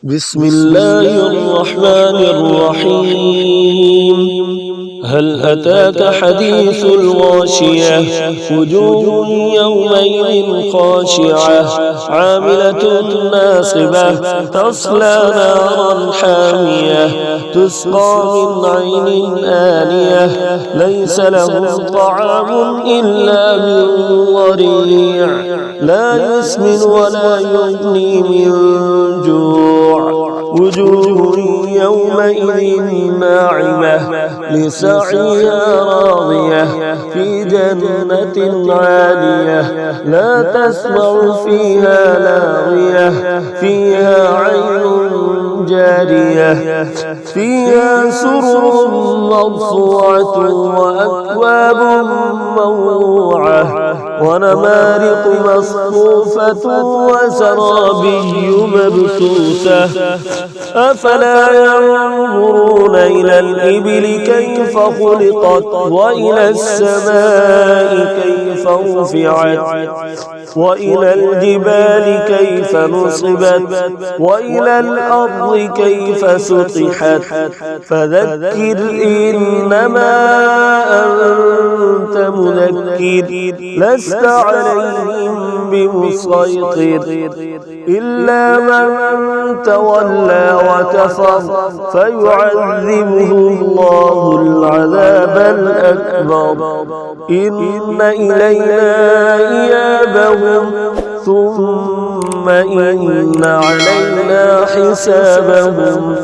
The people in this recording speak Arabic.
بسم الله الرحمن الرحيم. هل أتاك حديث الغاشية؟ وجوه يومئذ خاشعة عاملة ناصبة تصلى نارا حامية تسقى من عين آنية ليس لهم طعام إلا من ضريع لا يسمن ولا يغني من جوع. وجوه يومئذ ناعمة لسعيها راضية في جنة عالية لا تسمع فيها لاغية فيها عين جارية فيها سرر مرفوعة وأكواب موضوعة ونمارق مصفوفة وزرابي مبثوثة أفلا ينظرون إلى الإبل كيف خلقت وإلى السماء كيف رفعت وإلى الجبال كيف نصبت وإلى الأرض كيف سطحت فذكر إنما أنت مذكر لست عليهم بمسيطر إلا من تولى وكفر فيعذبه الله العذاب الأكبر إن إلينا إيابهم ثم إن علينا حسابهم.